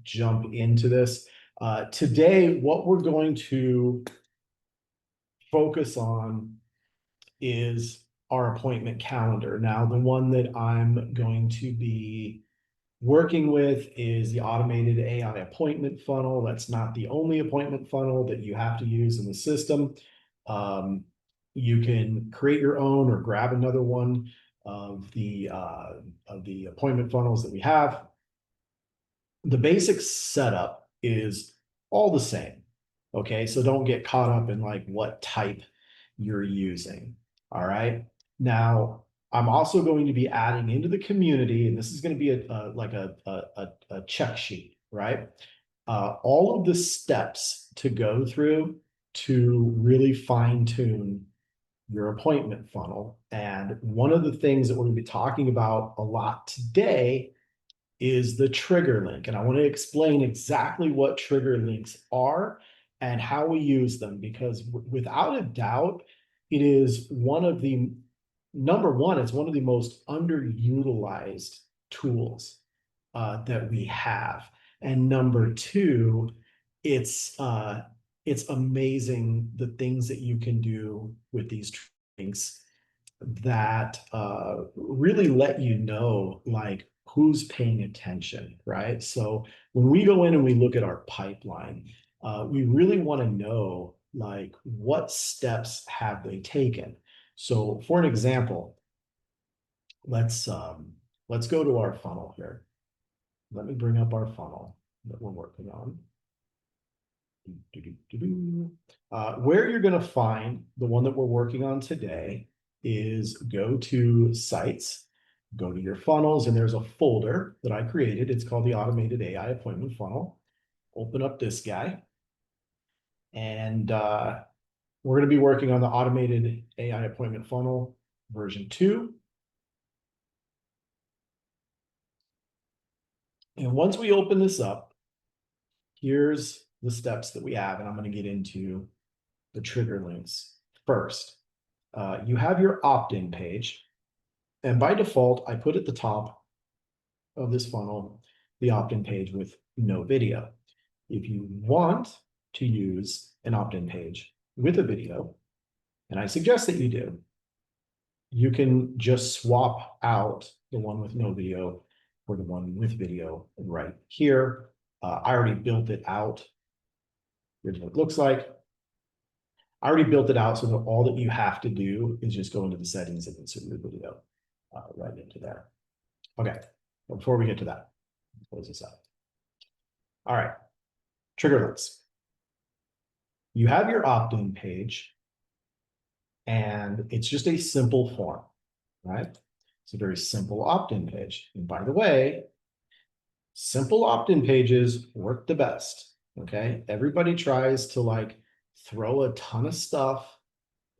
jump into this. Today, what we're going to focus on is our appointment calendar. Now, the one that I'm going to be working with is the automated AI appointment funnel. That's not the only appointment funnel that you have to use in the system. You can create your own or grab another one of the appointment funnels that we have. The basic setup is all the same. Okay, so don't get caught up in like what type you're using. All right. Now, I'm also going to be adding into the community, and this is going to be a check sheet, right? All of the steps to go through to really fine tune your appointment funnel. And one of the things that we're going to be talking about a lot today is the trigger link. And I want to explain exactly what trigger links are and how we use them, because without a doubt, it is one of the number one, it's one of the most underutilized tools that we have. And number two, it's amazing the things that you can do with these links that really let you know like who's paying attention, right? So when we go in and we look at our pipeline, we really want to know like what steps have they taken. So for an example, let's go to our funnel here. Let me bring up our funnel that we're working on. Where you're going to find the one that we're working on today is go to sites, go to your funnels, and there's a folder that I created. It's called the Automated AI Appointment Funnel. Open up this guy. And we're going to be working on the Automated AI Appointment Funnel version 2. And once we open this up, here's the steps that we have, and I'm going to get into the trigger links first. You have your opt-in page, and by default, I put at the top of this funnel the opt-in page with no video. If you want to use an opt-in page with a video, and I suggest that you do, you can just swap out the one with no video for the one with video right here. I already built it out. Here's what it looks like. I already built it out so that all that you have to do is just go into the settings and insert your video right into there. Okay, before we get to that, close this out. All right, trigger links. You have your opt-in page, and it's just a simple form, right? It's a very simple opt-in page. And by the way, simple opt-in pages work the best, okay? Everybody tries to like throw a ton of stuff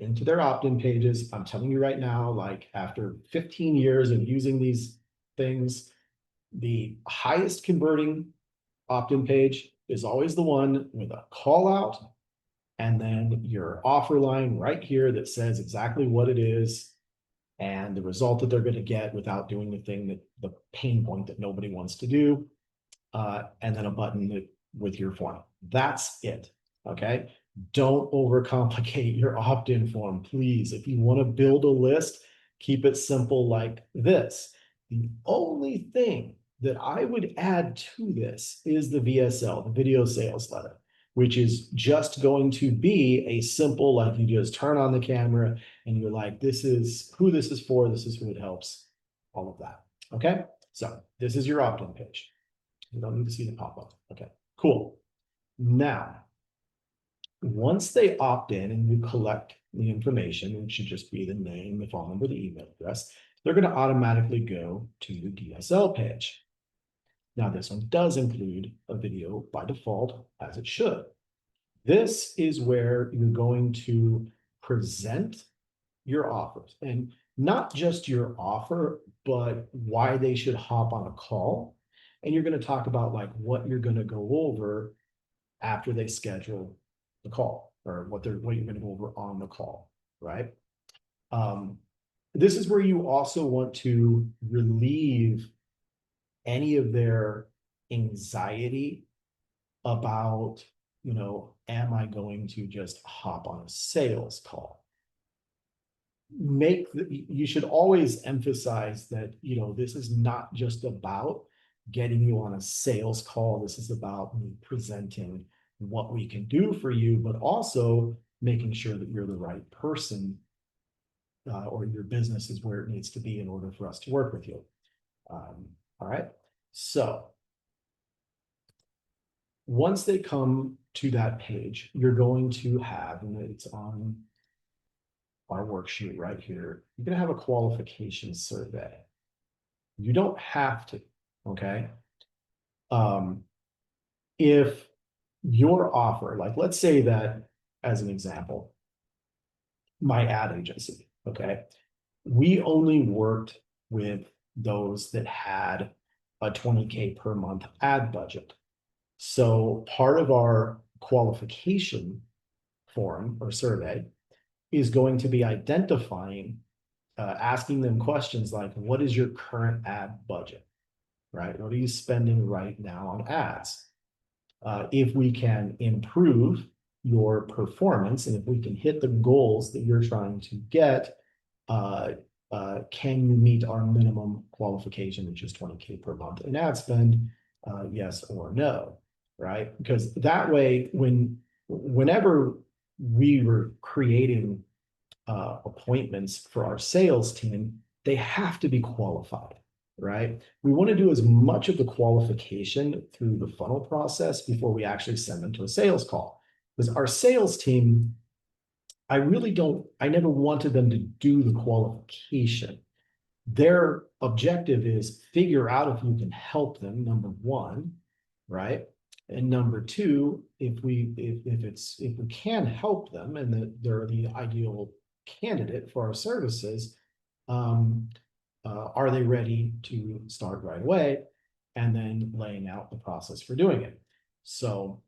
into their opt-in pages. I'm telling you right now, like after 15 years of using these things, the highest converting opt-in page is always the one with a call out and then your offer line right here that says exactly what it is and the result that they're going to get without doing the thing that the pain point that nobody wants to do, and then a button with your form. That's it. Okay. Don't overcomplicate your opt-in form, please. If you want to build a list, keep it simple like this. The only thing that I would add to this is the VSL, the video sales letter, which is just going to be a simple, like you just turn on the camera and you're like, this is who this is for, this is who it helps, all of that. Okay, so this is your opt-in page. You don't need to see the pop-up. Okay, cool. Now, once they opt in and you collect the information, which should just be the name, the phone number, the email address, they're going to automatically go to your DSL page. Now, this one does include a video by default, as it should. This is where you're going to present your offers, and not just your offer, but why they should hop on a call. And you're going to talk about like what you're going to go over after they schedule the call, or what you're going to go over on the call, right? This is where you also want to relieve any of their anxiety about, am I going to just hop on a sales call? You should always emphasize that, this is not just about getting you on a sales call. This is about me presenting what we can do for you, but also making sure that you're the right person, or your business is where it needs to be in order for us to work with you. All right. So once they come to that page, you're going to have, and it's on our worksheet right here, you're going to have a qualification survey. You don't have to, okay? If your offer, like let's say that as an example, my ad agency, okay? We only worked with those that had a 20K per month ad budget. So part of our qualification form or survey is going to be identifying, asking them questions like, what is your current ad budget, right? What are you spending right now on ads? If we can improve your performance and if we can hit the goals that you're trying to get, can you meet our minimum qualification, which is 20K per month in ad spend? Yes or no, right? Because that way, whenever we were creating appointments for our sales team, they have to be qualified, right? We want to do as much of the qualification through the funnel process before we actually send them to a sales call. Because our sales team, I never wanted them to do the qualification. Their objective is figure out if you can help them, number one, right? And number two, if we can help them and that they're the ideal candidate for our services, are they ready to start right away? And then laying out the process for doing it. So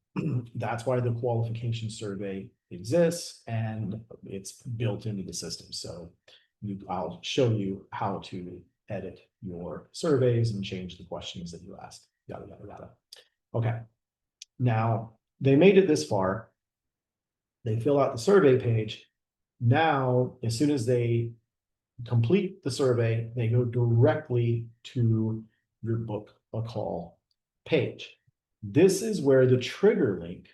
that's why the qualification survey exists and it's built into the system. So I'll show you how to edit your surveys and change the questions that you ask, yada, yada, yada. Okay. Now they made it this far. They fill out the survey page. Now, as soon as they complete the survey, they go directly to your book a call page. This is where the trigger link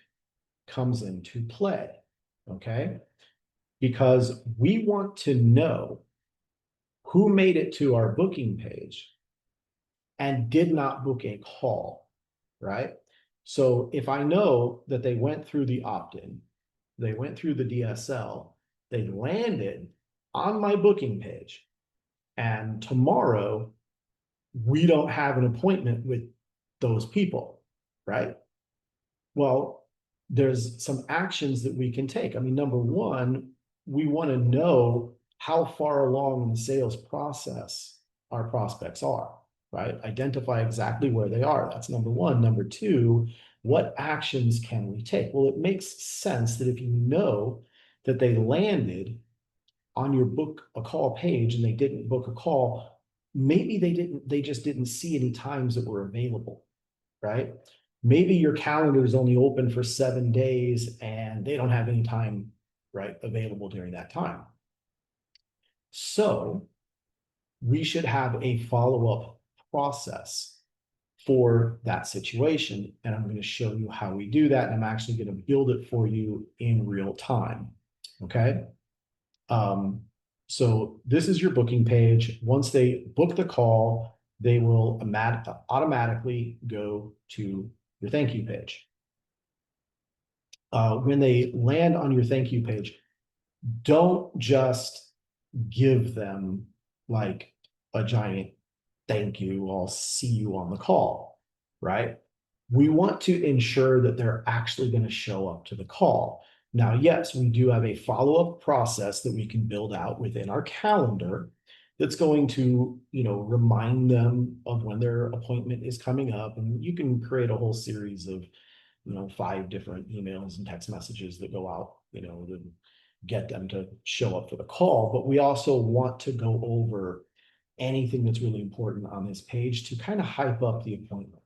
comes into play, okay? Because we want to know who made it to our booking page and did not book a call, right? So if I know that they went through the opt-in, they went through the DSL, they landed on my booking page, and tomorrow we don't have an appointment with those people, right? Well, there's some actions that we can take. I mean, number one, we want to know how far along in the sales process our prospects are, right? Identify exactly where they are. That's number one. Number two, what actions can we take? Well, it makes sense that if you know that they landed on your book a call page and they didn't book a call, maybe they just didn't see any times that were available, right? Maybe your calendar is only open for 7 days and they don't have any time, right, available during that time. So we should have a follow-up process for that situation. And I'm going to show you how we do that. And I'm actually going to build it for you in real time. Okay. So this is your booking page. Once they book the call, they will automatically go to your thank you page. When they land on your thank you page, don't just give them like a giant thank you, I'll see you on the call, right? We want to ensure that they're actually going to show up to the call. Now, yes, we do have a follow-up process that we can build out within our calendar that's going to, remind them of when their appointment is coming up. And you can create a whole series of, 5 different emails and text messages that go out, to get them to show up for the call. But we also want to go over anything that's really important on this page to kind of hype up the appointment.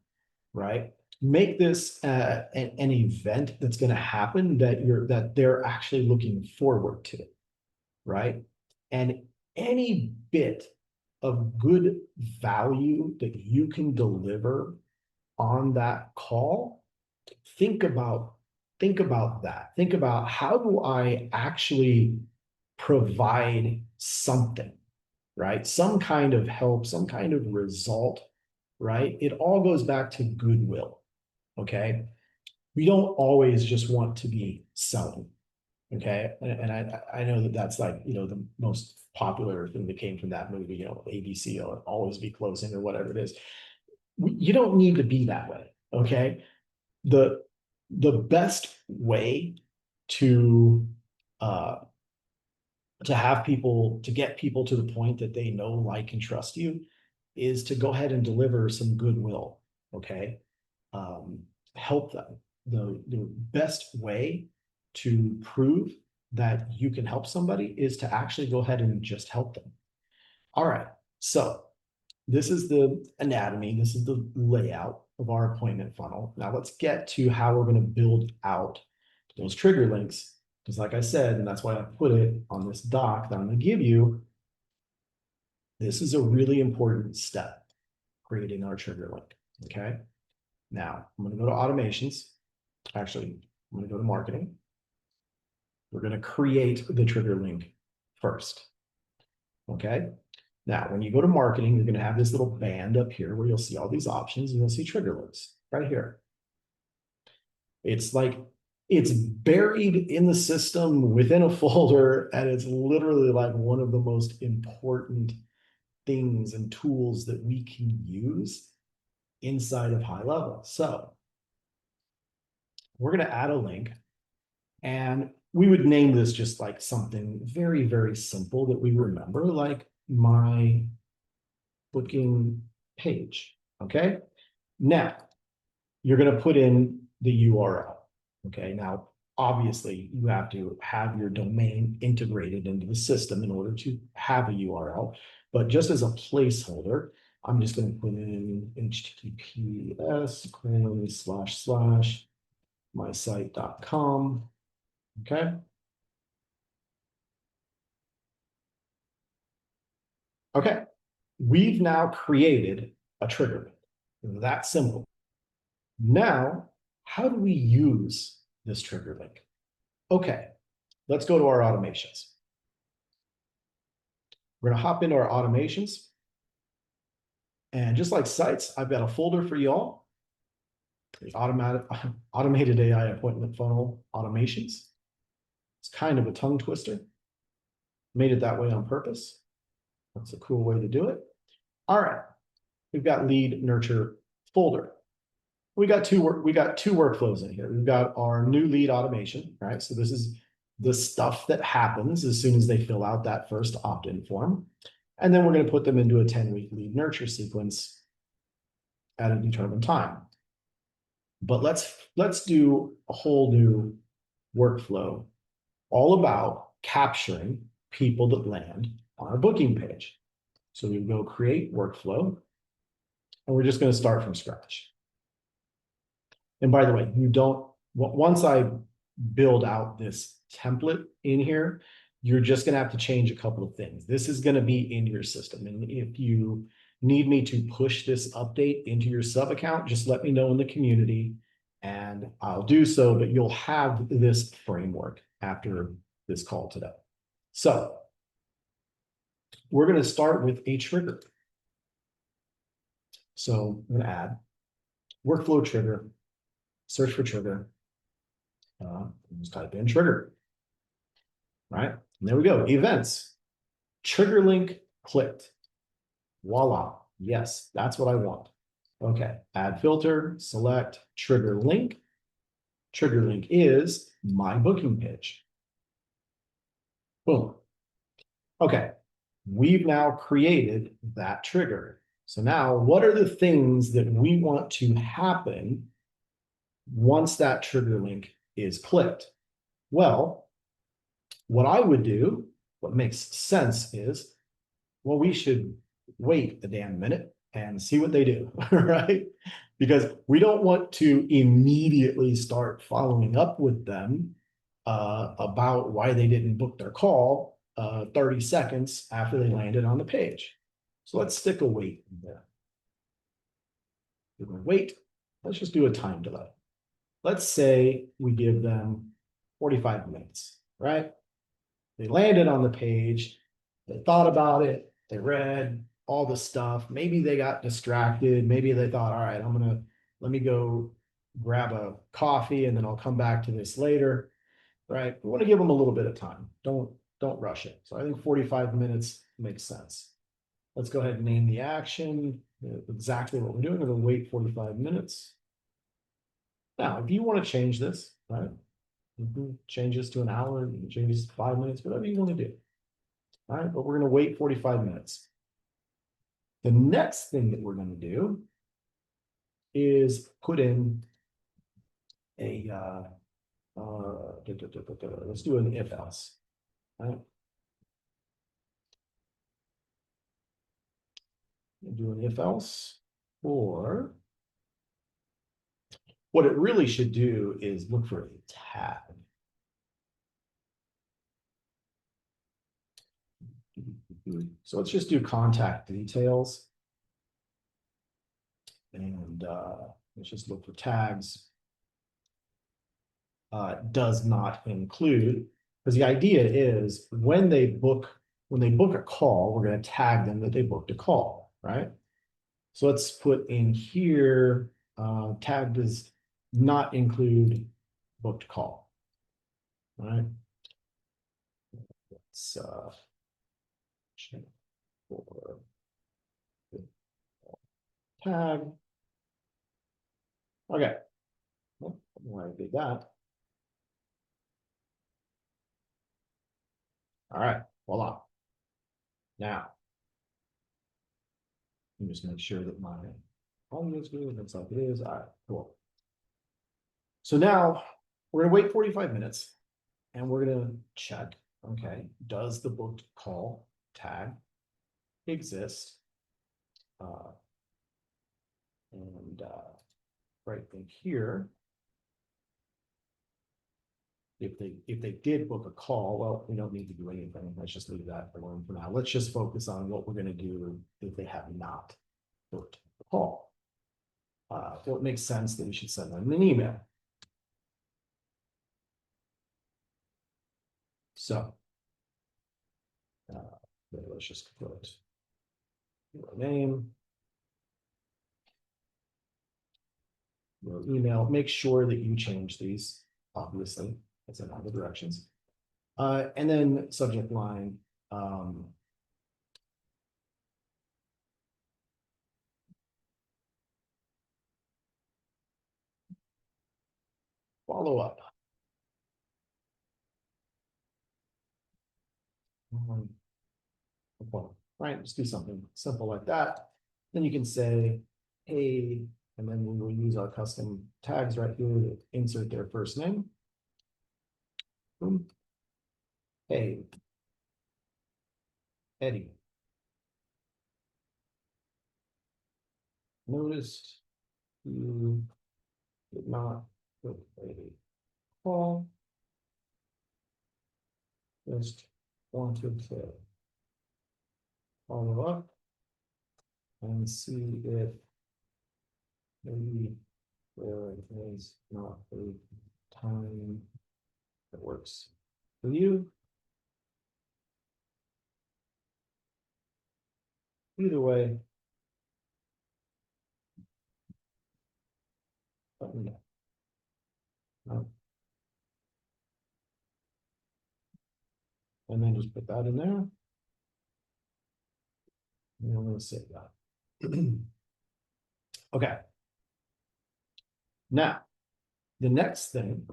right? Make this an event that's going to happen that they're actually looking forward to, right? And any bit of good value that you can deliver on that call, think about that. Think about, how do I actually provide something, right? Some kind of help, some kind of result, right? It all goes back to goodwill. Okay. We don't always just want to be selling. Okay. And I know that that's like, the most popular thing that came from that movie, ABC, or always be closing, or whatever it is. You don't need to be that way. Okay. The, the best way to, uh, to get people to the point that they know, like, and trust you, is to go ahead and deliver some goodwill. Okay. um, Help them. The best way to prove that you can help somebody is to actually go ahead and just help them. All right. So this is the anatomy. This is the layout of our appointment funnel. Now let's get to how we're going to build out those trigger links. Because like I said, and that's why I put it on this doc that I'm going to give you, this is a really important step, creating our trigger link. Okay. Now I'm going to go to automations. Actually, I'm going to go to marketing. We're going to create the trigger link first. Okay. Now, when you go to marketing, you're going to have this little band up here where you'll see all these options, and you'll see trigger links right here. It's like, it's buried in the system within a folder, and it's literally like one of the most important things and tools that we can use inside of High Level. So we're going to add a link, and we would name this just like something very, very simple that we remember, like my booking page. Okay. Now you're going to put in the URL. Okay. Now, obviously, you have to have your domain integrated into the system in order to have a URL. But just as a placeholder, I'm just going to put in https://mysite.com. Okay. Okay. We've now created a trigger. That simple. Now, how do we use this trigger link? Okay, let's go to our automations. We're going to hop into our automations. And just like sites, I've got a folder for y'all. The automated AI appointment funnel automations. It's kind of a tongue twister. Made it that way on purpose. That's a cool way to do it. All right, we've got lead nurture folder. We got two workflows in here. We've got our new lead automation, right? So this is the stuff that happens as soon as they fill out that first opt-in form. And then we're going to put them into a 10-week lead nurture sequence at a determined time. But let's do a whole new workflow all about capturing people that land on our booking page. So we go create workflow, and we're just going to start from scratch. And by the way, once I build out this template in here, you're just going to have to change a couple of things. This is going to be in your system. And if you need me to push this update into your sub account, just let me know in the community and I'll do so, but you'll have this framework after this call today. So we're going to start with a trigger. So I'm going to add workflow trigger, search for trigger, just type in trigger, right? And there we go, events, trigger link clicked, voila, yes, that's what I want. Okay, add filter, select trigger link. Trigger link is my booking page. Boom. Okay, we've now created that trigger. So now what are the things that we want to happen once that trigger link is clicked? Well, what I would do, what makes sense is, well, we should wait a damn minute and see what they do, right? because we don't want to immediately start following up with them about why they didn't book their call 30 seconds after they landed on the page. So let's stick a wait in there. We're going to wait. Let's just do a time delay. Let's say we give them 45 minutes, right? They landed on the page. They thought about it. They read all the stuff. Maybe they got distracted. Maybe they thought, all right, let me go grab a coffee and then I'll come back to this later, right? We want to give them a little bit of time. Don't rush it. So I think 45 minutes makes sense. Let's go ahead and name the action, exactly what we're doing. We're going to wait 45 minutes. Now, if you want to change this, right? Change this to an hour, change this to 5 minutes, whatever you want to do. All right, but we're going to wait 45 minutes. The next thing that we're going to do is put in a, let's do an if else. All right. Do an if else, or what it really should do is look for a tag. So let's just do contact details. And let's just look for tags. Does not include, because the idea is when they book a call, we're going to tag them that they booked a call, right? So let's put in here, tag does not include booked call. All right. Let's check for tag. Okay. Well, why I did that. All right, voila. Now, let me just make sure that my volume is good. Looks like it is. All right, cool. So now we're gonna wait 45 minutes and we're gonna check, okay, does the booked call tag exist? And right in here, if they did book a call, well, we don't need to do anything. Let's just leave that alone for now. Let's just focus on what we're gonna do if they have not booked the call. So it makes sense that we should send them an email. So let's just put your name, your email. Make sure that you change these, obviously, it's in all the directions. And then subject line. Follow up. Right, just do something simple like that. Then you can say, hey, and then we will use our custom tags right here to insert their first name. Boom. Hey, Eddie. Noticed you did not put a call. Just wanted to follow up and see if maybe there is not a time that works for you. Either way, let me know. And then just put that in there. And I'm going to save that. Okay. Now, the next thing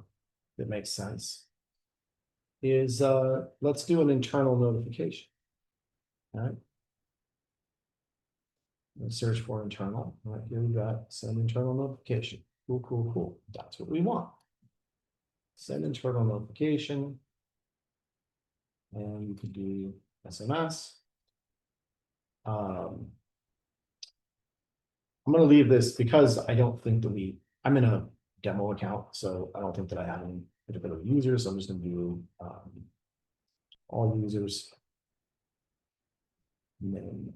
that makes sense is let's do an internal notification. All right. Let's search for internal. Right here we got send internal notification. Cool, cool, cool. That's what we want. Send internal notification. And you can do SMS. I'm gonna leave this because I don't think that I'm in a demo account, so I don't think that I have any particular users. So I'm just gonna do all users. And then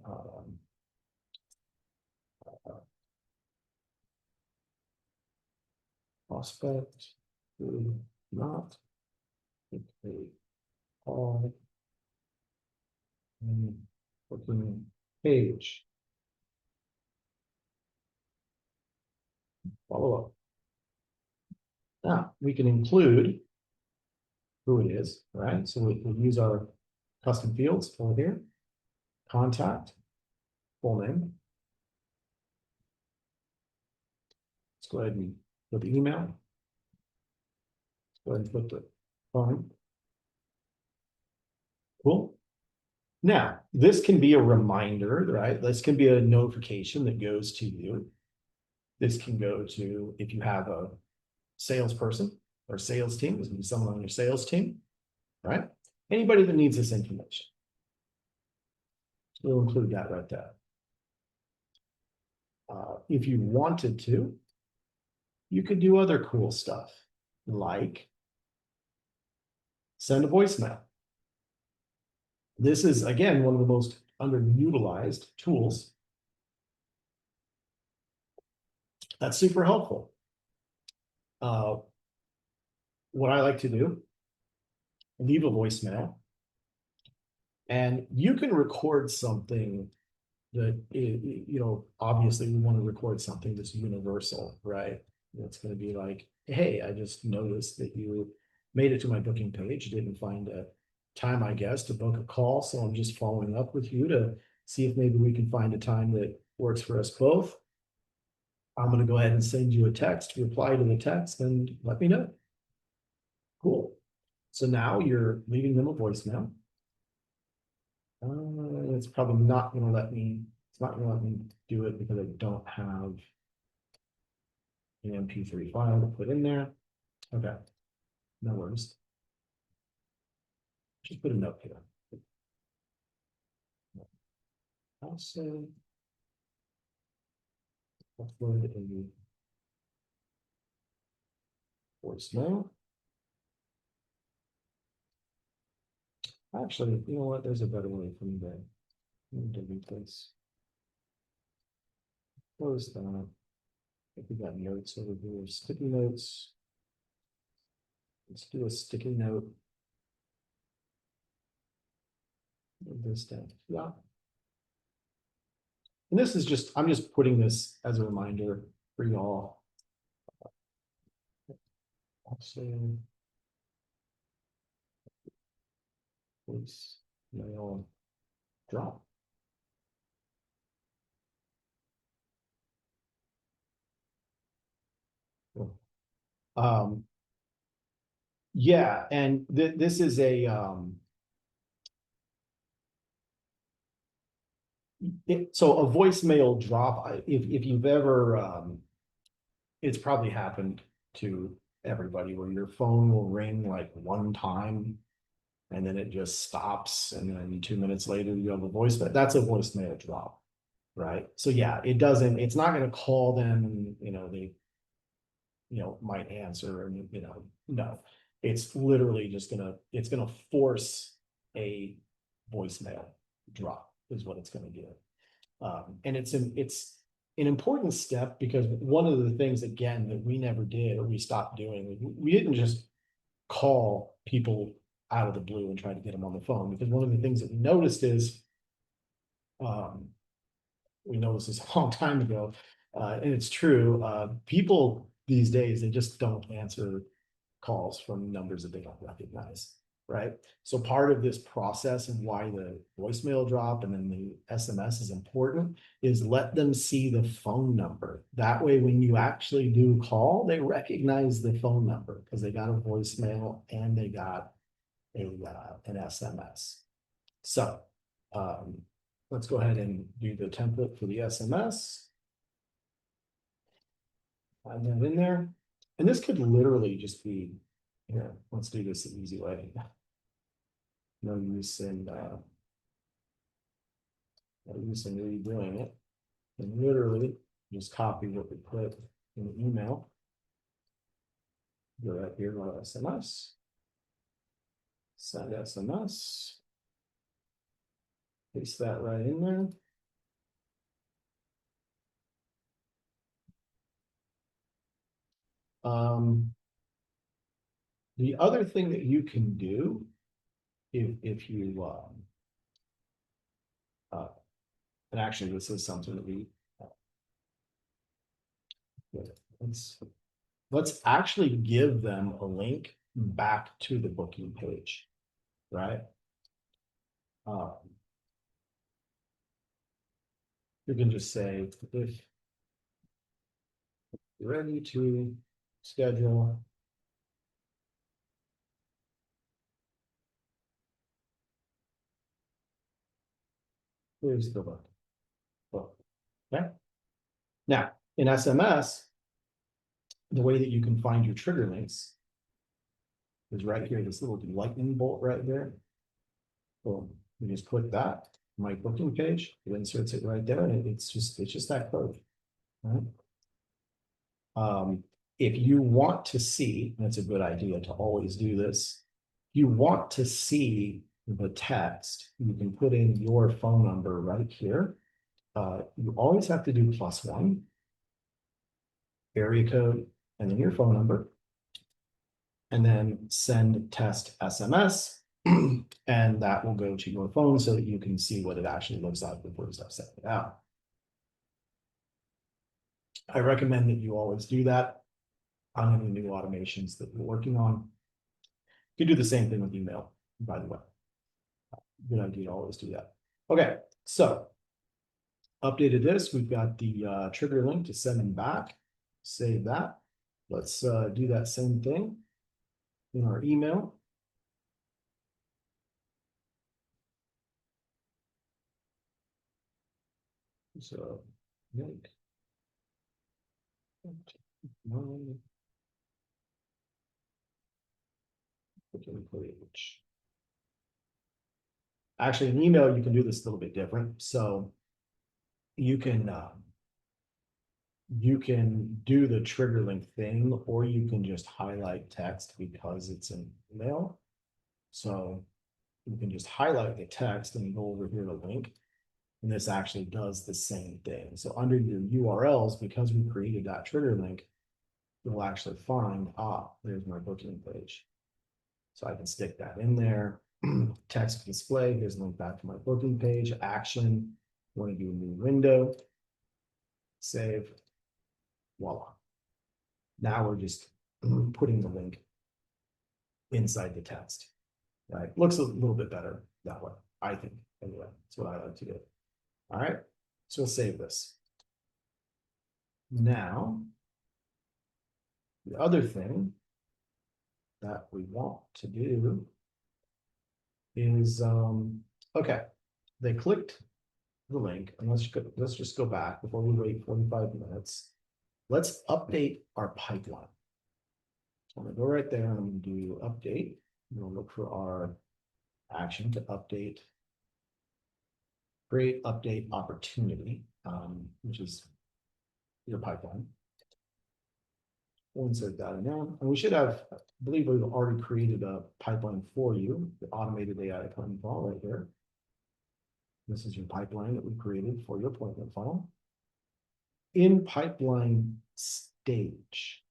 prospect, who not, okay, all, and booking page, follow up. Now we can include who it is, right? So we'll use our custom fields over here, contact, full name. Let's go ahead and put the email. Let's go ahead and put the phone. Cool. Now, this can be a reminder, right? This can be a notification that goes to you. This can go to, if you have a salesperson or sales team, this can be someone on your sales team, right? Anybody that needs this information. We'll include that right there. If you wanted to, you could do other cool stuff like send a voicemail. This is, again, one of the most underutilized tools. That's super helpful. What I like to do, leave a voicemail, and you can record something that, obviously we want to record something that's universal, right? It's going to be like, hey, I just noticed that you made it to my booking page, didn't find a time, I guess, to book a call. So I'm just following up with you to see if maybe we can find a time that works for us both. I'm going to go ahead and send you a text, reply to the text, and let me know. Cool. So now you're leaving them a voicemail. It's probably not going to let me, it's not going to let me do it because I don't have an MP3 file to put in there. Okay, no worries. Just put a note here. Also, upload a voicemail. Actually, you know what? There's a better way for me to delete this. Close that. I think we got notes over here. Sticky notes. Let's do a sticky note. Move this down. Yeah. And this is just, I'm just putting this as a reminder for y'all. Also, voicemail drop. Cool. Yeah, and this is a so a voicemail drop. If you've ever it's probably happened to everybody where your phone will ring like one time and then it just stops, and then 2 minutes later you have a voicemail. That's a voicemail drop, right? So yeah, it's not going to call them and they might answer, and no, it's literally just it's gonna force a voicemail drop is what it's going to do. And it's an important step, because one of the things, again, that we never did, or we stopped doing, we didn't just call people out of the blue and try to get them on the phone, because one of the things that we noticed is we noticed this a long time ago, and it's true, people these days, they just don't answer calls from numbers that they don't recognize, right? So part of this process and why the voicemail drop and then the SMS is important is let them see the phone number. That way, when you actually do call, they recognize the phone number because they got a voicemail and they got an SMS. So let's go ahead and do the template for the SMS. Add that in there. And this could literally just be, here, let's do this the easy way. No use in redoing it. And literally Just copy what we put in the email. Go right here on SMS. Send SMS. Paste that right in there. The other thing that you can do if you and actually this is something that we let's actually give them a link back to the booking page, right? You can just say if you're ready to schedule here's the book. Okay. Now in SMS, the way that you can find your trigger links is right here, this little lightning bolt right there. Boom. You just click that, my booking page, it inserts it right there, and it's just that code. Right? If you want to see, and it's a good idea to always do this, you want to see the text, you can put in your phone number right here. You always have to do +1, area code, and then your phone number, and then send test SMS, and that will go to your phone so that you can see what it actually looks like before you start setting it out. I recommend that you always do that on any new automations that you're working on. You can do the same thing with email, by the way. Good idea to always do that. Okay, so updated this. We've got the trigger link to send them back. Save that. Let's do that same thing in our email. So link. Page. Actually, in email, you can do this a little bit different. So you can do the trigger link thing, or you can just highlight text because it's an email. So you can just highlight the text and go over here to link. And this actually does the same thing. So under your URLs, because we created that trigger link, you'll actually find, there's my booking page. So I can stick that in there. Text display, here's a link back to my booking page. Action, want to do a new window. Save. Voila. Now we're just putting the link inside the text. Right? Looks a little bit better that way, I think. Anyway, that's what I like to do. All right, so we'll save this. Now, the other thing that we want to do is, okay, they clicked the link, and let's just go back before we wait 45 minutes. Let's update our pipeline. So I'm gonna go right there and I'm gonna do update. We'll look for our action to update, create update opportunity, which is your pipeline. We'll insert that in there. And we should have, I believe we've already created a pipeline for you, the automated AI appointment funnel right here. This is your pipeline that we created for your appointment funnel. In pipeline stage,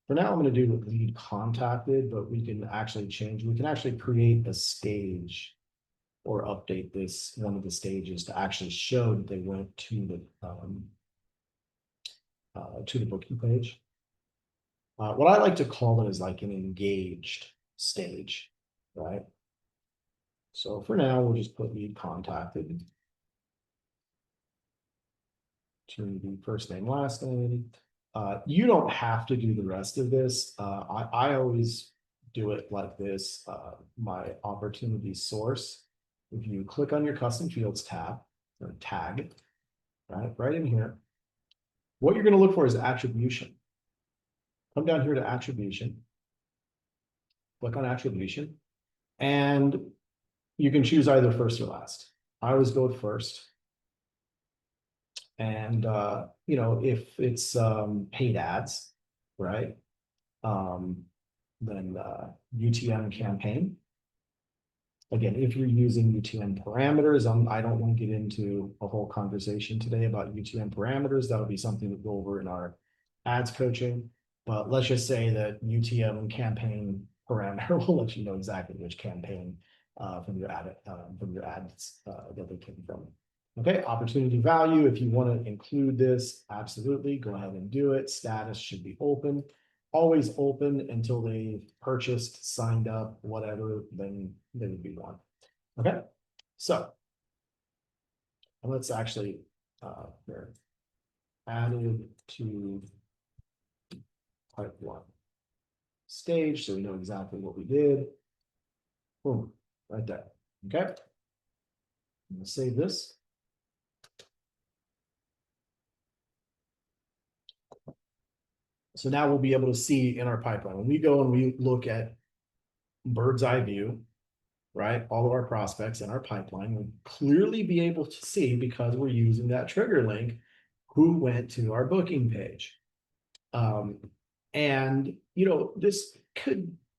for now, I'm going to do lead contacted, but we can actually change. We can actually create a stage or update this one of the stages to actually show that they went to the booking page. What I like to call it is like an engaged stage, right? So for now, we'll just put lead contacted to the first name, last name. You don't have to do the rest of this. I always do it like this. My opportunity source, if you click on your custom fields tab or tag, right in here, what you're going to look for is attribution. Come down here to attribution. click on attribution, and you can choose either first or last. I always go with first. And if it's paid ads, right? Then UTM campaign. Again, if you're using UTM parameters, I don't want to get into a whole conversation today about UTM parameters. That'll be something to go over in our ads coaching. But let's just say that UTM campaign parameter will let you know exactly which campaign from your ads that they came from. Okay, opportunity value. If you want to include this, absolutely go ahead and do it. Status should be open. Always open until they've purchased, signed up, whatever, then they would be one. Okay, so let's actually here, added to type one stage, so we know exactly what we did. Boom, right there. Okay, I'm gonna save this. So now we'll be able to see in our pipeline when we go and we look at bird's eye view, right? All of our prospects in our pipeline will clearly be able to see, because we're using that trigger link, who went to our booking page. And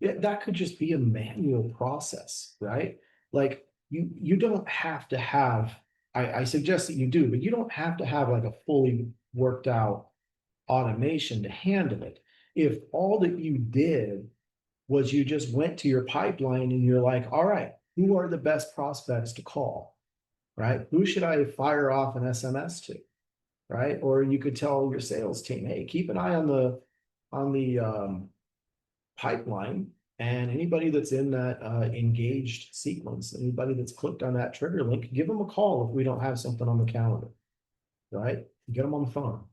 that could just be a manual process, right? Like you don't have to have, I suggest that you do, but you don't have to have like a fully worked out automation to handle it. If all that you did was you just went to your pipeline and you're like, all right, who are the best prospects to call, right? Who should I fire off an SMS to, right? Or you could tell your sales team, hey, keep an eye on the pipeline, and anybody that's in that engaged sequence, anybody that's clicked on that trigger link, give them a call if we don't have something on the calendar, right? Get them on the phone.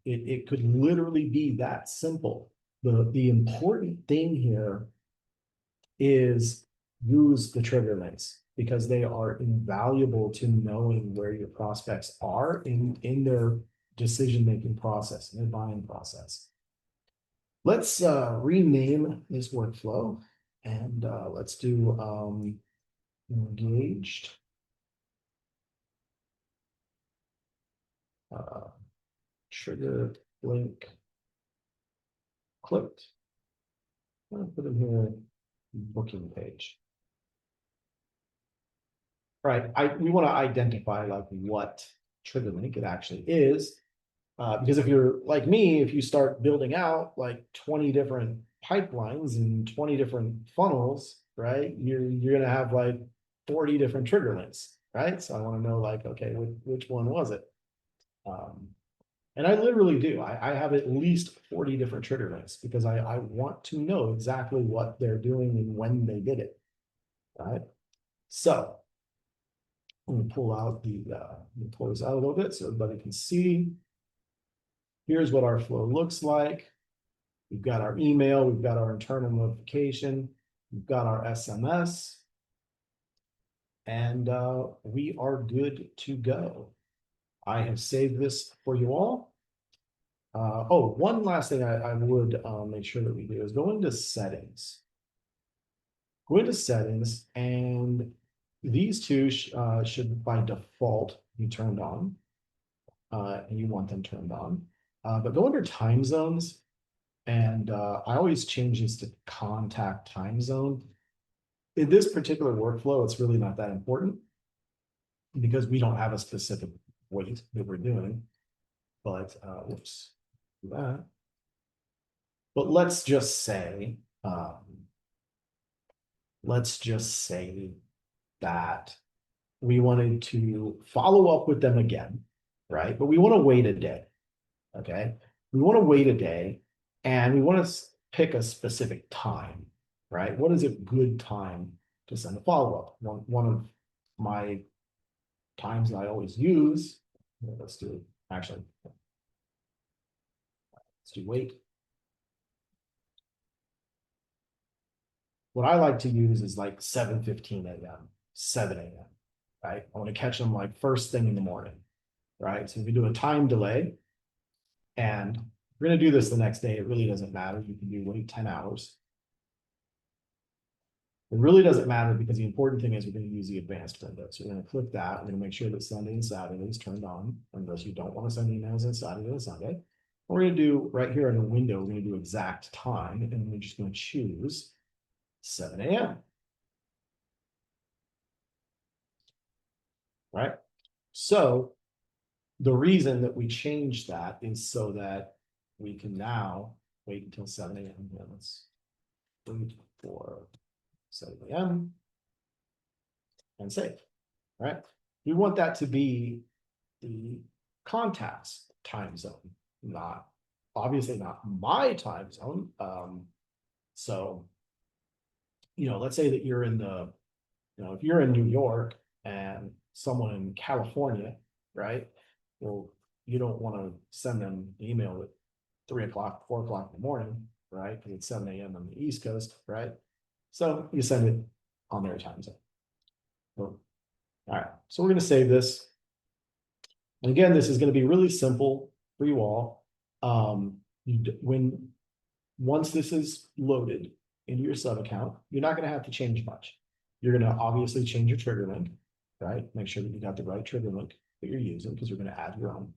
It could literally be that simple. The important thing here is use the trigger links, because they are invaluable to knowing where your prospects are in their decision-making process, in their buying process. Let's rename this workflow, and let's do engaged. Trigger link clicked. I'm going to put in here booking page. All right, we want to identify like what trigger link it actually is. Because if you're like me, if you start building out like 20 different pipelines and 20 different funnels, right, you're gonna have like 40 different trigger links, right? So I want to know like, okay, which one was it? And I literally do. I have at least 40 different trigger links, because I want to know exactly what they're doing and when they did it, right? So I'm gonna pull out pull this out a little bit so everybody can see. Here's what our flow looks like. We've got our email, we've got our internal notification, we've got our SMS, and we are good to go. I have saved this for you all. One last thing I would make sure that we do is go into settings. Go into settings, and these two should by default be turned on, and you want them turned on. But go under time zones, and I always change this to contact time zone. In this particular workflow, it's really not that important, because we don't have a specific weight that we're doing. But whoops, do that. But let's just say that we wanted to follow up with them again, right? But we want to wait a day. Okay, we want to wait a day, and we want to pick a specific time, right? What is a good time to send a follow-up? One of my times that I always use, let's do wait. What I like to use is like 7:15 a.m., 7 a.m., right? I want to catch them like first thing in the morning, right? So if we do a time delay, and we're going to do this the next day, it really doesn't matter. You can do wait 10 hours. It really doesn't matter because the important thing is we're going to use the advanced window. So we're going to click that. We're going to make sure that Sunday and Saturday is turned on, unless you don't want to send emails on Saturday and Sunday. What we're going to do right here in the window, we're going to do exact time, and we're just going to choose 7 a.m. Right? So the reason that we changed that is so that we can now wait until 7 a.m. Let's wait for 7 a.m. and save, right? We want that to be the contact's time zone, not obviously not my time zone. So, let's say that you're in if you're in New York and someone in California, right? Well, you don't want to send them an email at 3 o'clock, 4 o'clock in the morning, right? Because it's 7 a.m. on the East Coast, right? So you send it on their time zone. All right, so we're going to save this. And again, this is going to be really simple for you all. Once this is loaded into your sub account, you're not going to have to change much. You're going to obviously change your trigger link, right? Make sure that you got the right trigger link that you're using because you're going to add your own.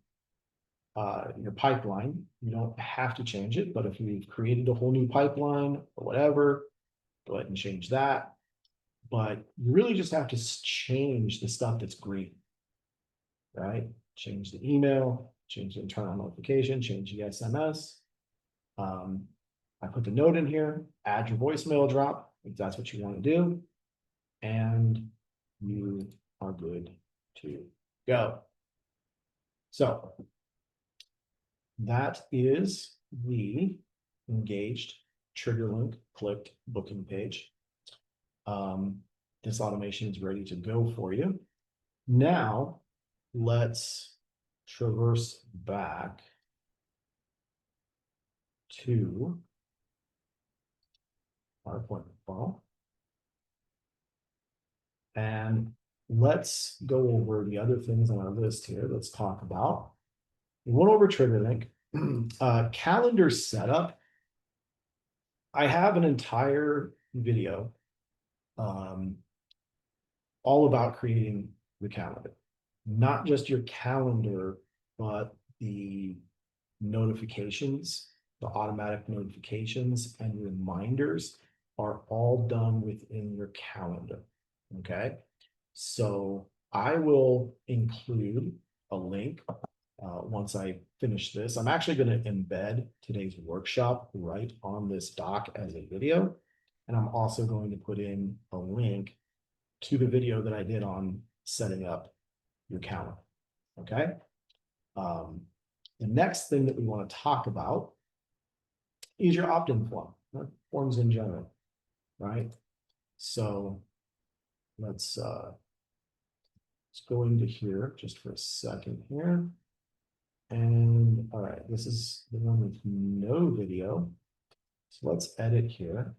Your pipeline, you don't have to change it, but if you've created a whole new pipeline or whatever, go ahead and change that. But you really just have to change the stuff that's green, right? Change the email, change the internal notification, change the SMS. I put the note in here, add your voicemail drop, if that's what you want to do, and you are good to go. So that is the engaged trigger link clicked booking page. This automation is ready to go for you. Now let's traverse back to our appointment funnel. And let's go over the other things on our list here. Let's talk about. We went over trigger link, calendar setup. I have an entire video all about creating the calendar, not just your calendar, but the notifications, the automatic notifications and reminders are all done within your calendar. Okay. So I will include a link once I finish this. I'm actually going to embed today's workshop right on this doc as a video. And I'm also going to put in a link to the video that I did on setting up your calendar. Okay. The next thing that we want to talk about is your opt-in form, forms in general, right? So let's go into here just for a second here. And all right, this is the one with no video. So let's edit here.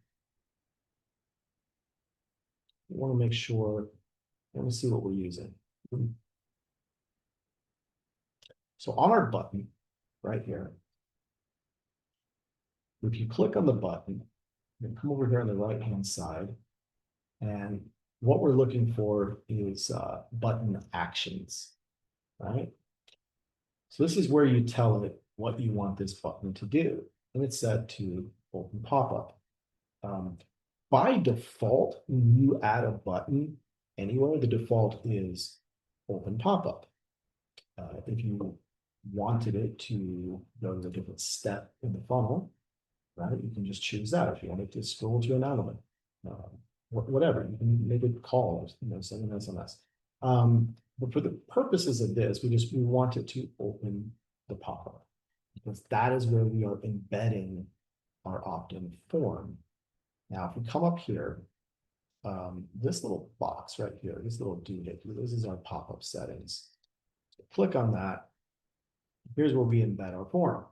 We want to make sure, let me see what we're using. So on our button right here, if you click on the button, you come over here on the right-hand side, and what we're looking for is button actions, right? So this is where you tell it what you want this button to do, and it's set to open pop-up. By default, when you add a button anywhere, the default is open pop-up. If you wanted it to go to a different step in the funnel, right, you can just choose that. If you want it to scroll to an element, whatever, you can make a call or send an SMS. But for the purposes of this, we want it to open the pop-up because that is where we are embedding our opt-in form. Now, if we come up here, this little box right here, this little doohickey, this is our pop-up settings. So click on that. Here's where we embed our form.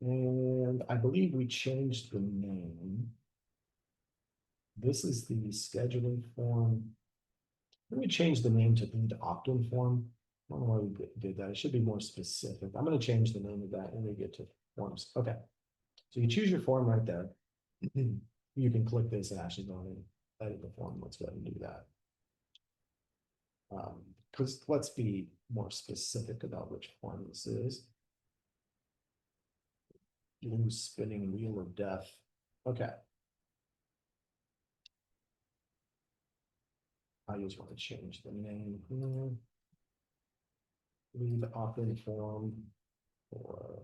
And I believe we changed the name. This is the scheduling form. Let me change the name to lead opt-in form. I don't know why we did that. It should be more specific. I'm going to change the name of that when we get to forms. Okay. So you choose your form right there. you can click this and actually go in and edit the form. Let's go ahead and do that. Because let's be more specific about which form this is. Loose spinning wheel of death. Okay. I just want to change the name here. Leave opt-in form for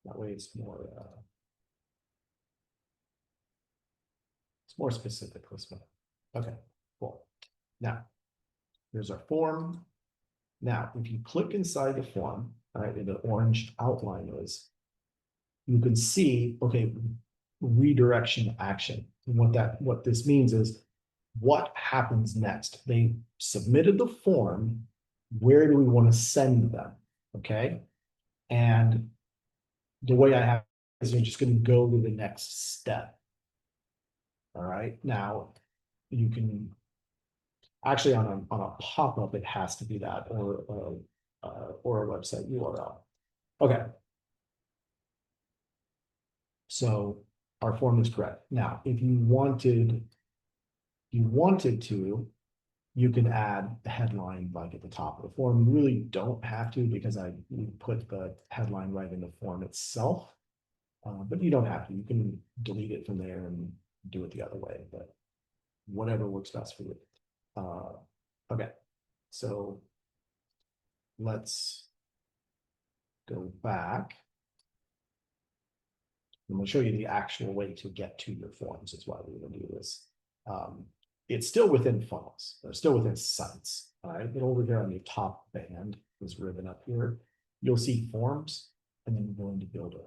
that way it's more specific this way. Okay, cool. Now, here's our form. Now, if you click inside the form, all right, the orange outline is, you can see, okay, redirection action. And what this means is what happens next? They submitted the form. Where do we want to send them? Okay. And the way I have is you're just going to go to the next step. All right. Now you can actually on a pop-up, it has to be that or a website URL. Okay. So our form is correct. Now, if you wanted to, you can add the headline like at the top of the form. You really don't have to because we put the headline right in the form itself. But you don't have to. You can delete it from there and do it the other way, but whatever works best for you. Okay, so let's go back. I'm going to show you the actual way to get to your forms. That's why we're going to do this. It's still within funnels. They're still within sites. All right, but over here on the top band, this ribbon up here, you'll see forms, and then you go into Builder.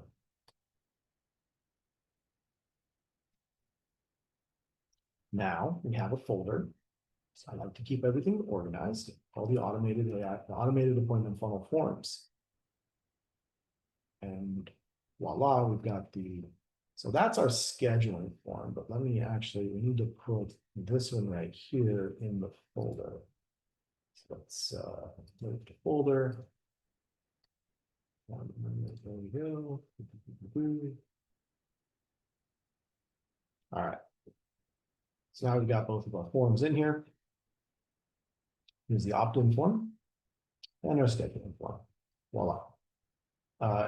Now we have a folder. So I like to keep everything organized. All the automated appointment funnel forms. And voila, we've got so that's our scheduling form, but we need to put this one right here in the folder. So let's move to folder. There we go. All right. So now we've got both of our forms in here. Here's the opt-in form and our scheduling form. Voila.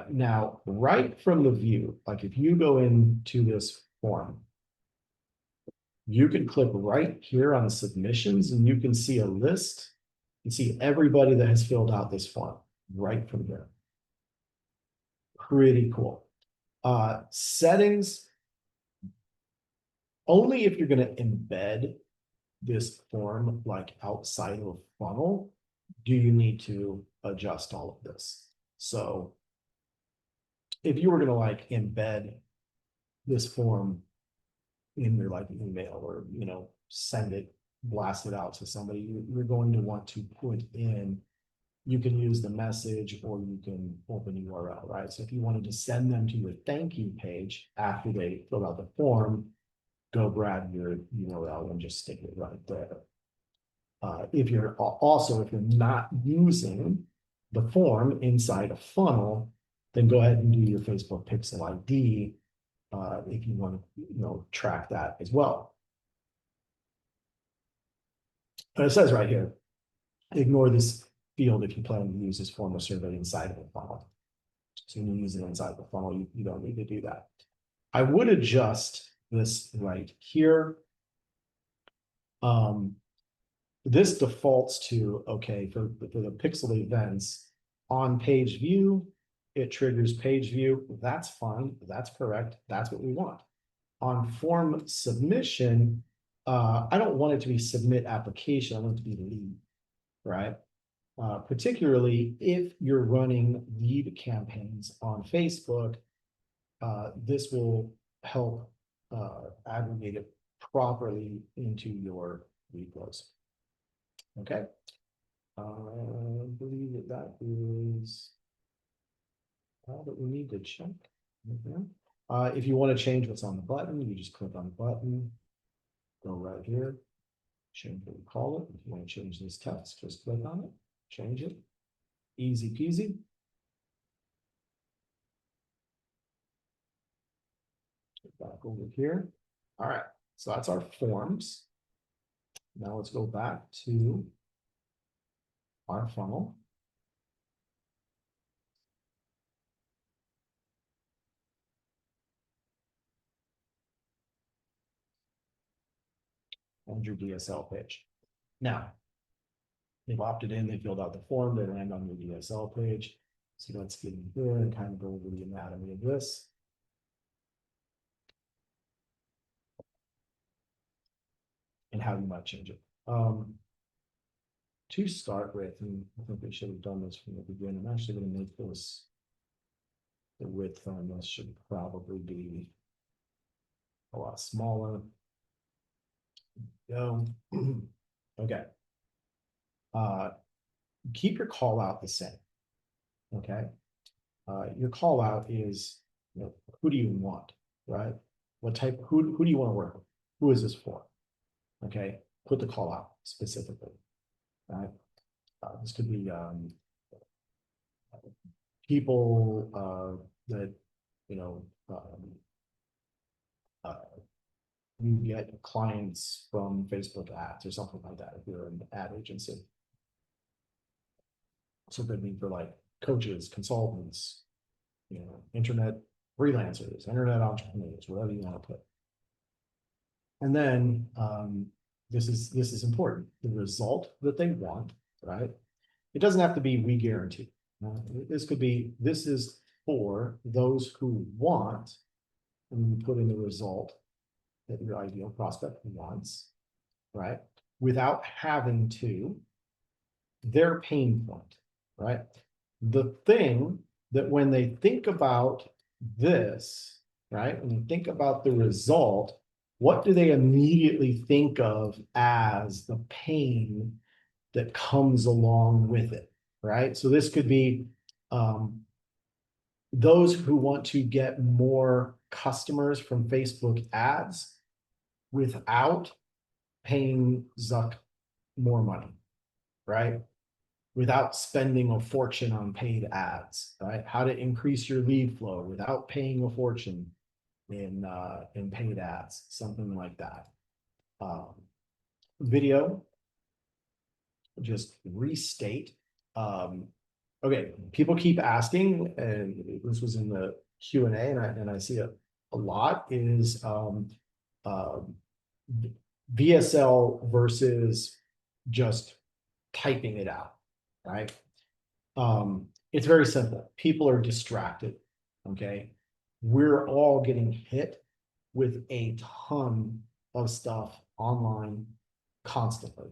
Now, right from the view, like if you go into this form, you can click right here on submissions and you can see a list. You see everybody that has filled out this form right from here. Pretty cool. Settings, only if you're going to embed this form like outside of funnel, do you need to adjust all of this. So if you were going to like embed this form in your like email or, send it, blast it out to somebody, you're going to want to put in, you can use the message or you can open URL, right? So if you wanted to send them to your thank you page after they fill out the form, go grab your URL and just stick it right there. If you're not using the form inside a funnel, then go ahead and do your Facebook Pixel ID if you want to track that as well. And it says right here, ignore this field if you plan to use this form of survey inside of a funnel. So when you use it inside the funnel, you don't need to do that. I would adjust this right here. This defaults to, okay, for the pixel events on page view, it triggers page view. That's fine. That's correct. That's what we want. On form submission, I don't want it to be submit application. I want it to be lead, right? Particularly if you're running lead campaigns on Facebook, this will help aggregate it properly into your lead flows. Okay. I believe that is all that we need to check. If you want to change what's on the button, you just click on the button, go right here, change what we call it. If you want to change this text, just click on it. change it. Easy peasy. Back over here. All right, so that's our forms. Now let's go back to our funnel. And your DSL page. Now, they've opted in, they filled out the form, they land on your DSL page. So let's get in here and kind of go over the anatomy of this. And how you might change it. To start with, and I think we should have done this from the beginning. I'm actually going to make this, the width on this should probably be a lot smaller. Go. Okay. Keep your call out the same. Okay. Your call out is, you know, who do you want, right? What type, who do you want to work with? Who is this for? Okay. Put the call out specifically, right? This could be people that, you know, you get clients from Facebook ads or something like that if you're an ad agency. So it could be for like coaches, consultants, you know, internet freelancers, internet entrepreneurs, whatever you want to put. And then this is important. The result that they want, right? It doesn't have to be we guarantee. This could be, this is for those who want, and you put in the result that your ideal prospect wants, right? Without having to, their pain point, right? The thing that when they think about this, right? When they think about the result, what do they immediately think of as the pain that comes along with it, right? So this could be those who want to get more customers from Facebook ads without paying Zuck more money, right? Without spending a fortune on paid ads, right? How to increase your lead flow without paying a fortune in paid ads, something like that. Video, just restate. Okay, people keep asking, and this was in the Q&A, and I see it a lot, is VSL versus just typing it out, right? It's very simple. People are distracted, okay? We're all getting hit with a ton of stuff online constantly,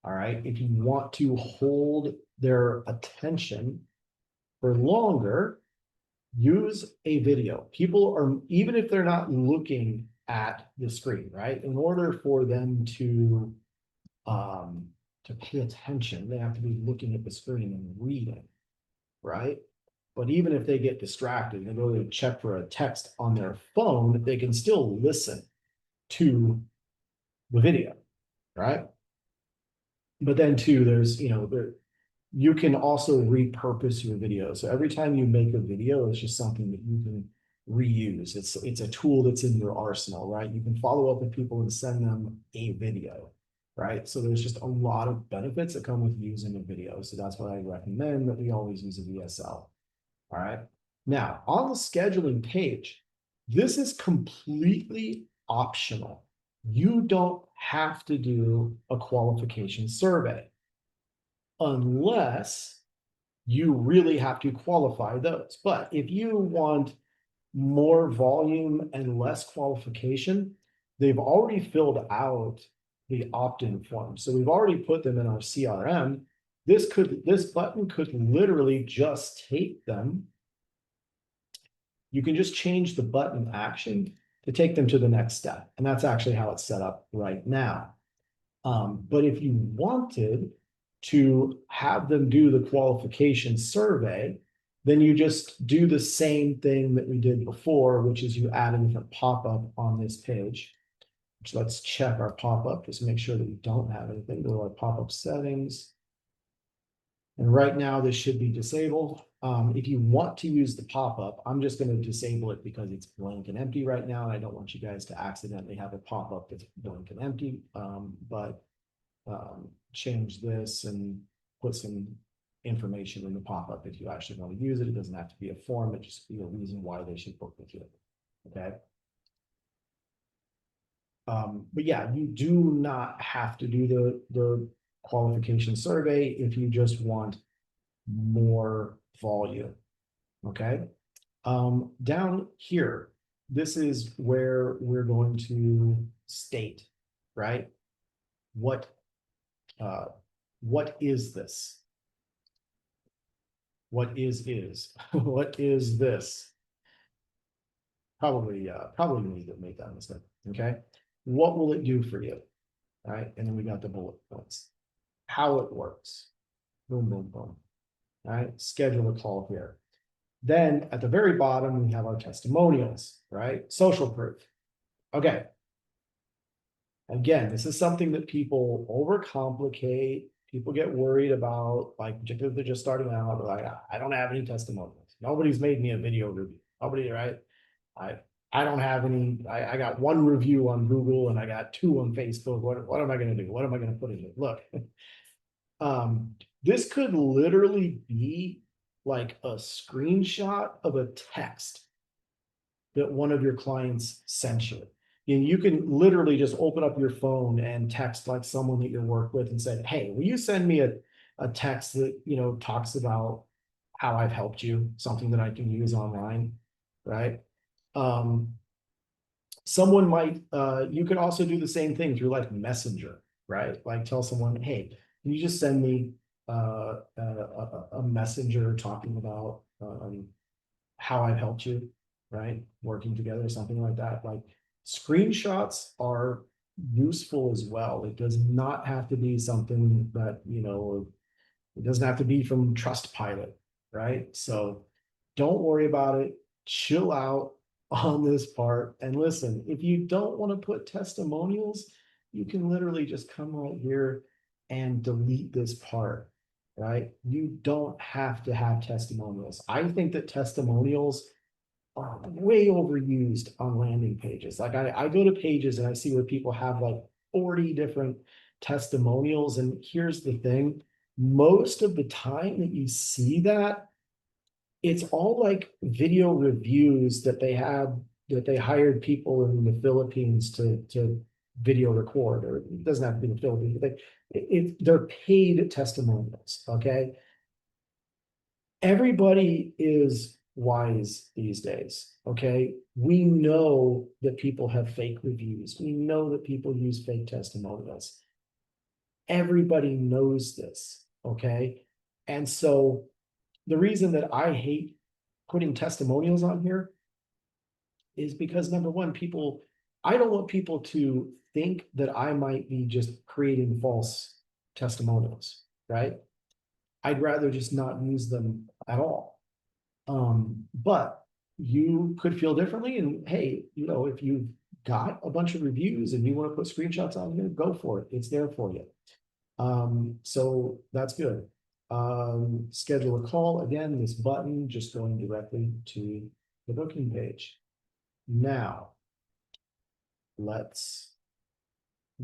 all right? If you want to hold their attention for longer, use a video. People are, even if they're not looking at the screen, right? In order for them to pay attention, they have to be looking at the screen and reading, right? But even if they get distracted and they go to check for a text on their phone, they can still listen to the video, right? But then too, there's, you know, you can also repurpose your video. So every time you make a video, it's just something that you can reuse. It's a tool that's in your arsenal, right? You can follow up with people and send them a video, right? So there's just a lot of benefits that come with using a video. So that's why I recommend that we always use a VSL. All right. Now on the scheduling page, this is completely optional. You don't have to do a qualification survey unless you really have to qualify those. But if you want more volume and less qualification, they've already filled out the opt-in form. So we've already put them in our CRM. This button could literally just take them. You can just change the button action to take them to the next step. And that's actually how it's set up right now. But if you wanted to have them do the qualification survey, then you just do the same thing that we did before, which is you add a different pop-up on this page. So let's check our pop-up, just make sure that we don't have anything. Go to our pop-up settings. And right now, this should be disabled. If you want to use the pop-up, I'm just going to disable it because it's blank and empty right now. And I don't want you guys to accidentally have a pop-up that's blank and empty. But change this and put some information in the pop-up if you actually want to use it. It doesn't have to be a form, it just be a reason why they should book with you. Okay. But yeah, you do not have to do the qualification survey if you just want more volume. Okay. Down here, this is where we're going to state, right? What is this? What is what is this? Probably me that made that mistake. Okay. What will it do for you? All right. And then we got the bullet points. How it works. Boom, boom, boom. All right. Schedule a call here. Then at the very bottom, we have our testimonials, right? Social proof. Okay. Again, this is something that people overcomplicate. People get worried about, like, particularly if they're just starting out. They're like, I don't have any testimonials. Nobody's made me a video review. Nobody, right? I don't have any. I got one review on Google and I got two on Facebook. What am I going to do? What am I going to put in here? Look, this could literally be like a screenshot of a text that one of your clients sent you. You can literally just open up your phone and text like someone that you work with and say, hey, will you send me a text that, talks about how I've helped you, something that I can use online, right? Someone might, you could also do the same thing through like Messenger, right? Like tell someone, hey, can you just send me a messenger talking about how I've helped you, right? Working together, something like that. Like screenshots are useful as well. It does not have to be something that, it doesn't have to be from Trustpilot, right? So don't worry about it. Chill out on this part. And listen, if you don't want to put testimonials, you can literally just come right here and delete this part, right? You don't have to have testimonials. I think that testimonials are way overused on landing pages. Like I go to pages and I see where people have like 40 different testimonials. And here's the thing, most of the time that you see that, it's all like video reviews that they hired people in the Philippines to video record, or it doesn't have to be the Philippines, but they're paid testimonials. Okay. Everybody is wise these days. Okay. We know that people have fake reviews. We know that people use fake testimonials. Everybody knows this. Okay. And so the reason that I hate putting testimonials on here is because number one, I don't want people to think that I might be just creating false testimonials, right? I'd rather just not use them at all. But you could feel differently. And hey, if you've got a bunch of reviews and you want to put screenshots on here, go for it. It's there for you. So that's good. Schedule a call. Again, this button just going directly to the booking page. Now, let's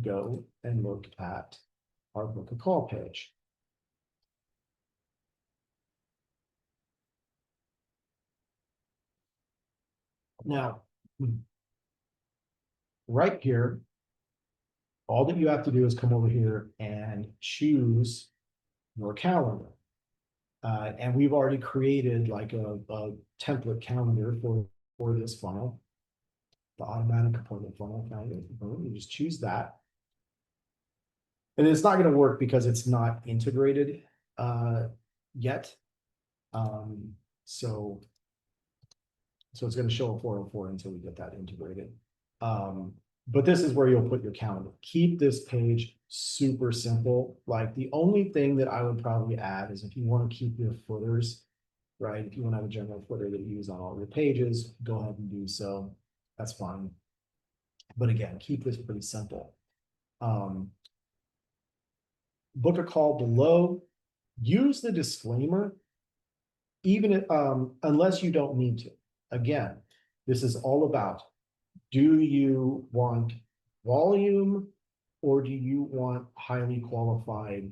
go and look at our book a call page. Now, right here, all that you have to do is come over here and choose your calendar. And we've already created like a template calendar for this funnel, the automatic appointment funnel calendar. You just choose that. And it's not going to work because it's not integrated yet. So it's going to show a 404 until we get that integrated. But this is where you'll put your calendar. Keep this page super simple. Like the only thing that I would probably add is if you want to keep your footers, right? If you want to have a general footer that you use on all your pages, go ahead and do so. That's fine. But again, keep this pretty simple. Book a call below. use the disclaimer, even unless you don't need to. Again, this is all about, do you want volume or do you want highly qualified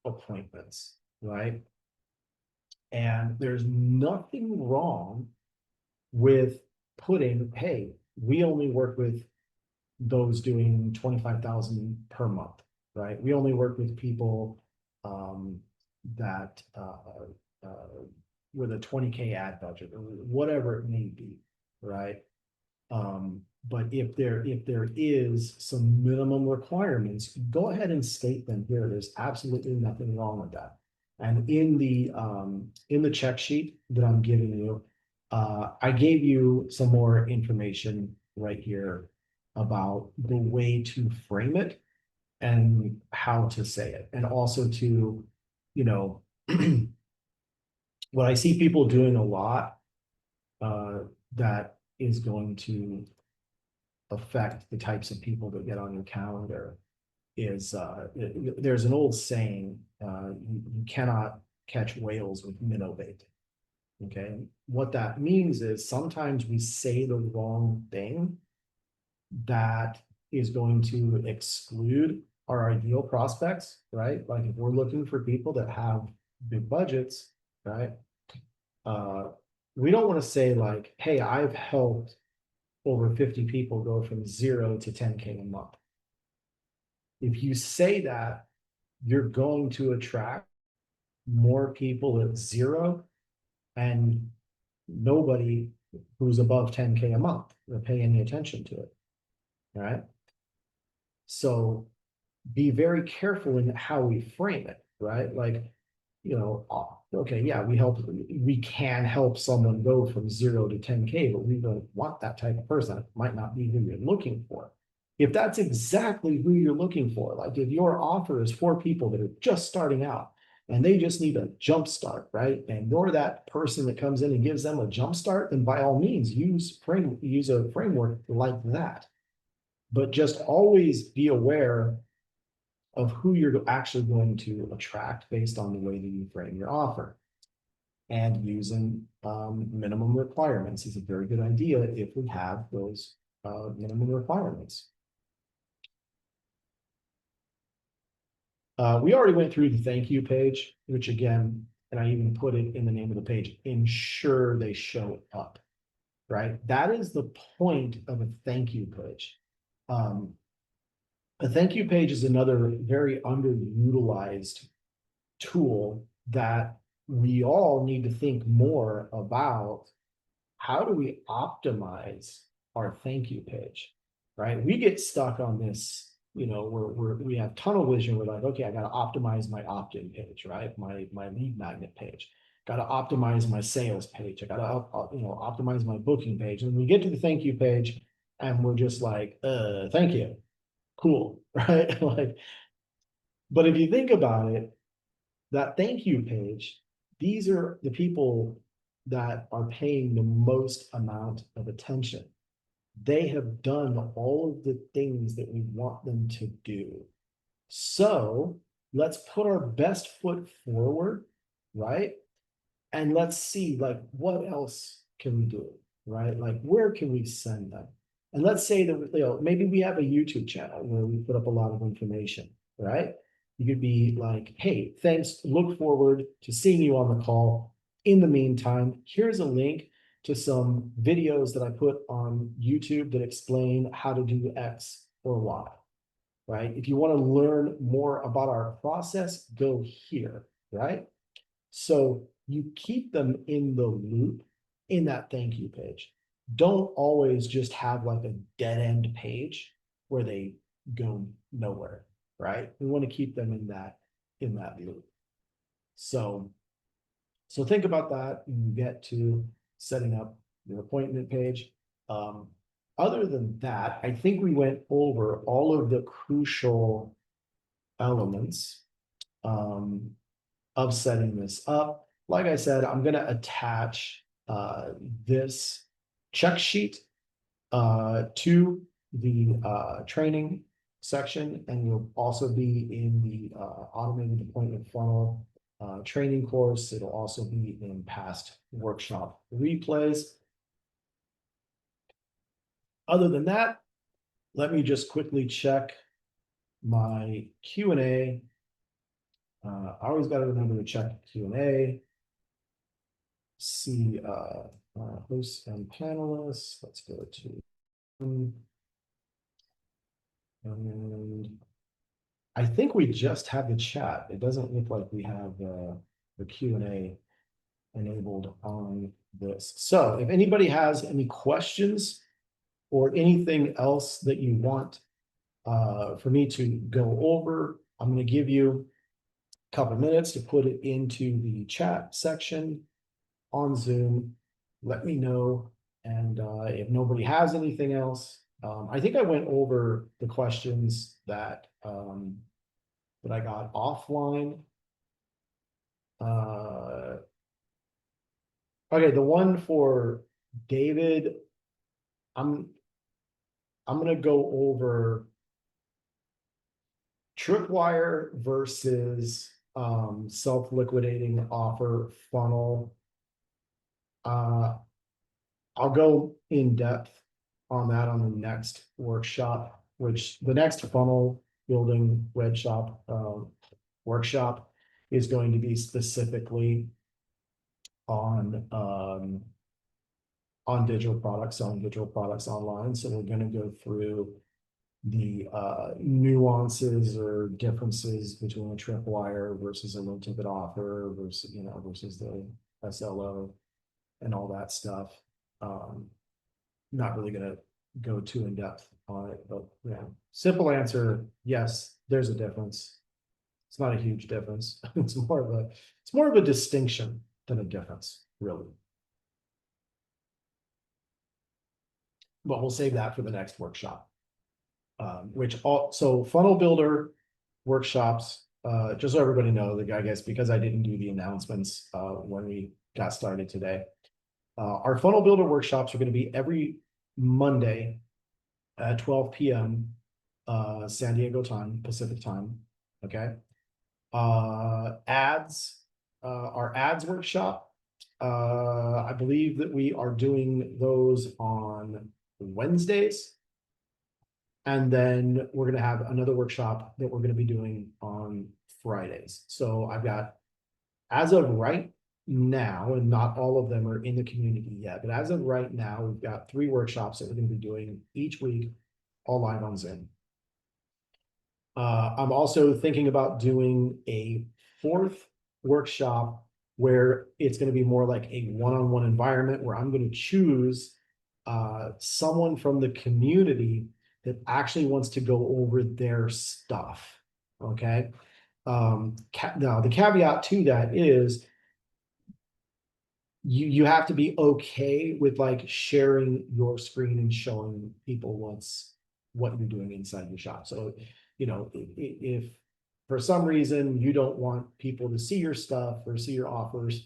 appointments, right? And there's nothing wrong with putting, hey, we only work with those doing 25,000 per month, right? We only work with people that with a 20K ad budget or whatever it may be, right? But if there is some minimum requirements, go ahead and state them here. There's absolutely nothing wrong with that. And in the check sheet that I'm giving you, I gave you some more information right here about the way to frame it and how to say it, and also to, you know, what I see people doing a lot that is going to affect the types of people that get on your calendar is there's an old saying, you cannot catch whales with minnow bait. Okay, what that means is sometimes we say the wrong thing that is going to exclude our ideal prospects, right? Like if we're looking for people that have big budgets, right? We don't want to say like, hey, I've helped over 50 people go from 0 to 10K a month. If you say that, you're going to attract more people at 0 and nobody who's above 10K a month will pay any attention to it. All right. So be very careful in how we frame it, right? Like, you know, okay, yeah, we can help someone go from 0 to 10K, but we don't want that type of person. It might not be who you're looking for. If that's exactly who you're looking for, like if your offer is for people that are just starting out and they just need a jump start, right? And you're that person that comes in and gives them a jump start, then by all means use a framework like that. But just always be aware of who you're actually going to attract based on the way that you frame your offer. And using minimum requirements is a very good idea if we have those minimum requirements. We already went through the thank you page, which again, and I even put it in the name of the page, ensure they show up, right? That is the point of a thank you page. A thank you page is another very underutilized tool that we all need to think more about. How do we optimize our thank you page, right? We get stuck on this, you know, we have tunnel vision. We're like, okay, I got to optimize my opt-in page, right? My lead magnet page. Got to optimize my sales page. I got to, optimize my booking page. And we get to the thank you page and we're just like, thank you. Cool, right? Like, but if you think about it, that thank you page, these are the people that are paying the most amount of attention. They have done all of the things that we want them to do. So let's put our best foot forward, right? And let's see, like, what else can we do, right? Like, where can we send them? And let's say that, maybe we have a YouTube channel where we put up a lot of information, right? You could be like, hey, thanks, look forward to seeing you on the call. In the meantime, here's a link to some videos that I put on YouTube that explain how to do X or Y, right? If you want to learn more about our process, go here, right? So you keep them in the loop in that thank you page. Don't always just have like a dead end page where they go nowhere, right? We want to keep them in that loop. So think about that when you get to setting up your appointment page. Other than that, I think we went over all of the crucial elements of setting this up. Like I said, I'm going to attach this check sheet to the training section, and will also be in the automated appointment funnel training course. It'll also be in past workshop replays. Other than that, let me just quickly check my Q&A. I always got to remember to check Q&A. See hosts and panelists. Let's go to and I think we just have the chat. It doesn't look like we have the Q&A enabled on this. So if anybody has any questions or anything else that you want for me to go over, I'm going to give you a couple minutes to put it into the chat section on Zoom. Let me know. And if nobody has anything else, I think I went over the questions that I got offline. Okay, the one for David, I'm gonna go over tripwire versus self-liquidating offer funnel. I'll go in depth on that on the next workshop, which the next funnel building web shop workshop is going to be specifically on digital products, selling digital products online. So we're going to go through the nuances or differences between a tripwire versus a low ticket offer versus versus the SLO and all that stuff. Not really going to go too in depth on it, but yeah, simple answer, yes, there's a difference. It's not a huge difference. It's more of a distinction than a difference, really. But we'll save that for the next workshop. So funnel builder workshops, just so everybody knows, I guess because I didn't do the announcements when we got started today. Our funnel builder workshops are going to be every Monday at 12 p.m. San Diego time, Pacific time. Okay. Our ads workshop. I believe that we are doing those on Wednesdays. And then we're going to have another workshop that we're going to be doing on Fridays. So I've got, as of right now, and not all of them are in the community yet, but as of right now, we've got 3 workshops that we're going to be doing each week, all live on Zoom. I'm also thinking about doing a 4th workshop where it's going to be more like a one-on-one environment where I'm going to choose someone from the community that actually wants to go over their stuff. Okay. Now the caveat to that is you have to be okay with like sharing your screen and showing people what you're doing inside your shop. So, if for some reason you don't want people to see your stuff or see your offers,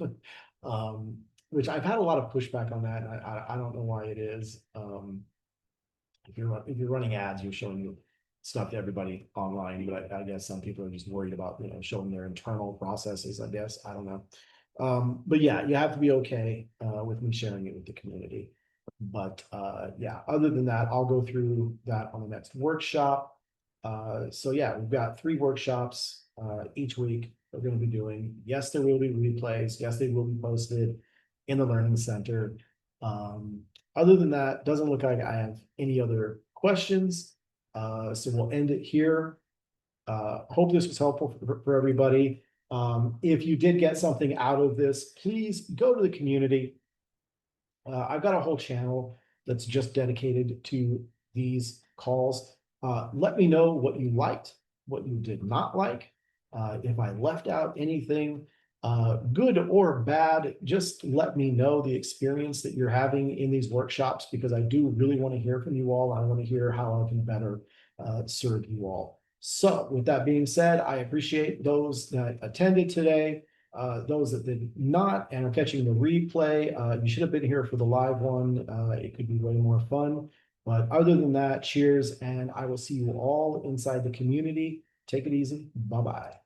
which I've had a lot of pushback on that. I don't know why it is. If you're running ads, you're showing your stuff to everybody online, but I guess some people are just worried about showing their internal processes. I guess I don't know. But yeah, you have to be okay with me sharing it with the community. But yeah, other than that, I'll go through that on the next workshop. So yeah, we've got 3 workshops each week we're going to be doing. Yes, there will be replays. Yes, they will be posted in the Learning Center. Other than that, doesn't look like I have any other questions. So we'll end it here. Hope this was helpful for everybody. If you did get something out of this, please go to the community. I've got a whole channel that's just dedicated to these calls. Let me know what you liked, what you did not like. If I left out anything, good or bad, just let me know the experience that you're having in these workshops, because I do really want to hear from you all. I want to hear how I can better serve you all. So with that being said, I appreciate those that attended today. Those that did not and are catching the replay, you should have been here for the live one. It could be way more fun. But other than that, cheers, and I will see you all inside the community. Take it easy. Bye-bye.